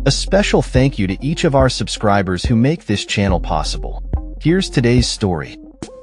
A special thank you to each of our subscribers who make this channel possible. Here's today's story.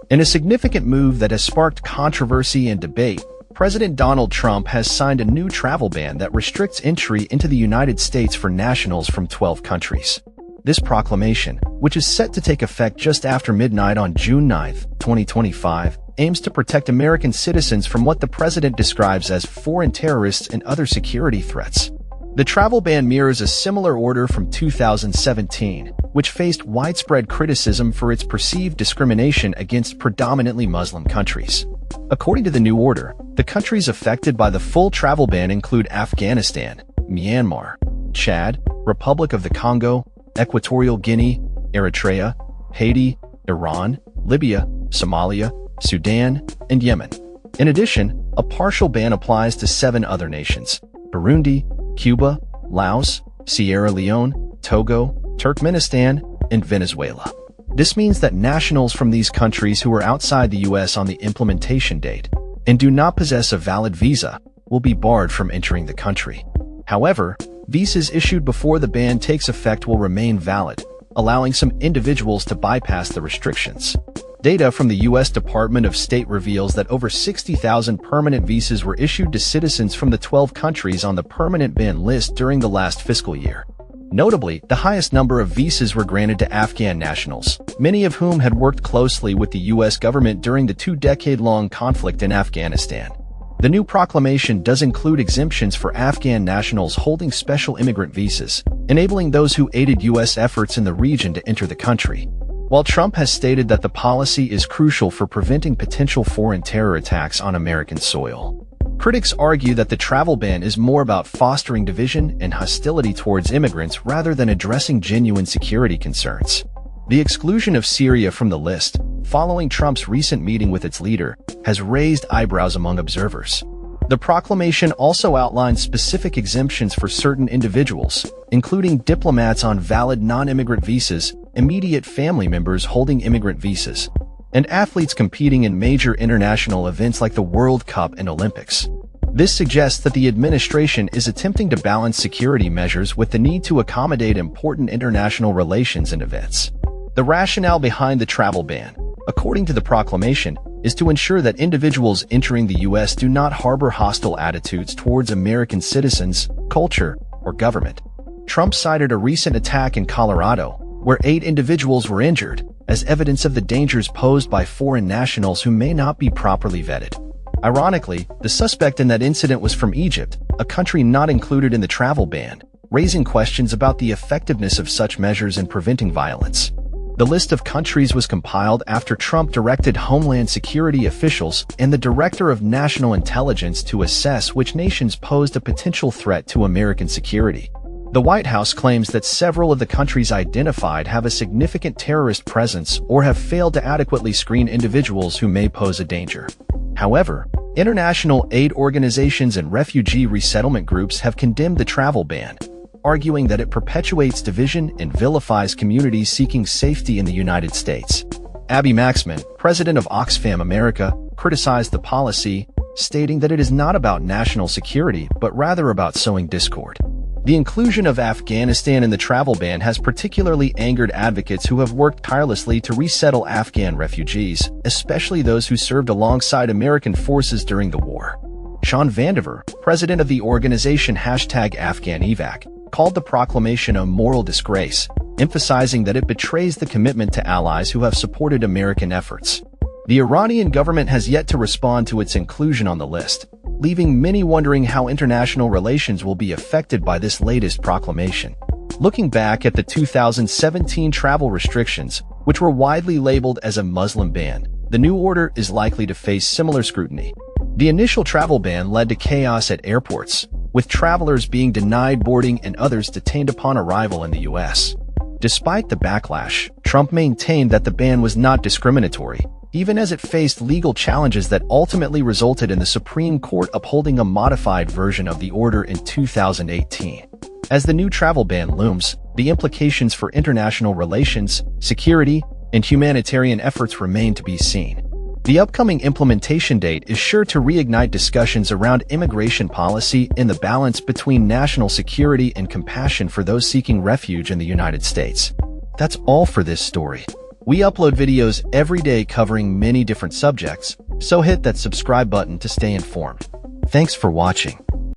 In a significant move that has sparked controversy and debate, President Donald Trump has signed a new travel ban that restricts entry into the United States for nationals from 12 countries. This proclamation, which is set to take effect just after midnight on June 9, 2025, aims to protect American citizens from what the president describes as foreign terrorists and other security threats. The travel ban mirrors a similar order from 2017, which faced widespread criticism for its perceived discrimination against predominantly Muslim countries. According to the new order, the countries affected by the full travel ban include Afghanistan, Myanmar, Chad, Republic of the Congo, Equatorial Guinea, Eritrea, Haiti, Iran, Libya, Somalia, Sudan, and Yemen. In addition, a partial ban applies to 7 other nations: Burundi, Cuba, Laos, Sierra Leone, Togo, Turkmenistan, and Venezuela. This means that nationals from these countries who are outside the U.S. on the implementation date and do not possess a valid visa will be barred from entering the country. However, visas issued before the ban takes effect will remain valid, allowing some individuals to bypass the restrictions. Data from the U.S. Department of State reveals that over 60,000 permanent visas were issued to citizens from the 12 countries on the permanent ban list during the last fiscal year. Notably, the highest number of visas were granted to Afghan nationals, many of whom had worked closely with the U.S. government during the 2-decade-long conflict in Afghanistan. The new proclamation does include exemptions for Afghan nationals holding special immigrant visas, enabling those who aided U.S. efforts in the region to enter the country. While Trump has stated that the policy is crucial for preventing potential foreign terror attacks on American soil, critics argue that the travel ban is more about fostering division and hostility towards immigrants rather than addressing genuine security concerns. The exclusion of Syria from the list, following Trump's recent meeting with its leader, has raised eyebrows among observers. The proclamation also outlines specific exemptions for certain individuals, including diplomats on valid non-immigrant visas, immediate family members holding immigrant visas, and athletes competing in major international events like the World Cup and Olympics. This suggests that the administration is attempting to balance security measures with the need to accommodate important international relations and events. The rationale behind the travel ban, according to the proclamation, is to ensure that individuals entering the U.S. do not harbor hostile attitudes towards American citizens, culture, or government. Trump cited a recent attack in Colorado, where 8 individuals were injured, as evidence of the dangers posed by foreign nationals who may not be properly vetted. Ironically, the suspect in that incident was from Egypt, a country not included in the travel ban, raising questions about the effectiveness of such measures in preventing violence. The list of countries was compiled after Trump directed Homeland Security officials and the Director of National Intelligence to assess which nations posed a potential threat to American security. The White House claims that several of the countries identified have a significant terrorist presence or have failed to adequately screen individuals who may pose a danger. However, international aid organizations and refugee resettlement groups have condemned the travel ban, arguing that it perpetuates division and vilifies communities seeking safety in the United States. Abby Maxman, president of Oxfam America, criticized the policy, stating that it is not about national security but rather about sowing discord. The inclusion of Afghanistan in the travel ban has particularly angered advocates who have worked tirelessly to resettle Afghan refugees, especially those who served alongside American forces during the war. Sean Vandiver, president of the organization #AfghanEvac, called the proclamation a moral disgrace, emphasizing that it betrays the commitment to allies who have supported American efforts. The Iranian government has yet to respond to its inclusion on the list, leaving many wondering how international relations will be affected by this latest proclamation. Looking back at the 2017 travel restrictions, which were widely labeled as a Muslim ban, the new order is likely to face similar scrutiny. The initial travel ban led to chaos at airports, with travelers being denied boarding and others detained upon arrival in the U.S. Despite the backlash, Trump maintained that the ban was not discriminatory, even as it faced legal challenges that ultimately resulted in the Supreme Court upholding a modified version of the order in 2018. As the new travel ban looms, the implications for international relations, security, and humanitarian efforts remain to be seen. The upcoming implementation date is sure to reignite discussions around immigration policy and the balance between national security and compassion for those seeking refuge in the United States. That's all for this story. We upload videos every day covering many different subjects, so hit that subscribe button to stay informed. Thanks for watching.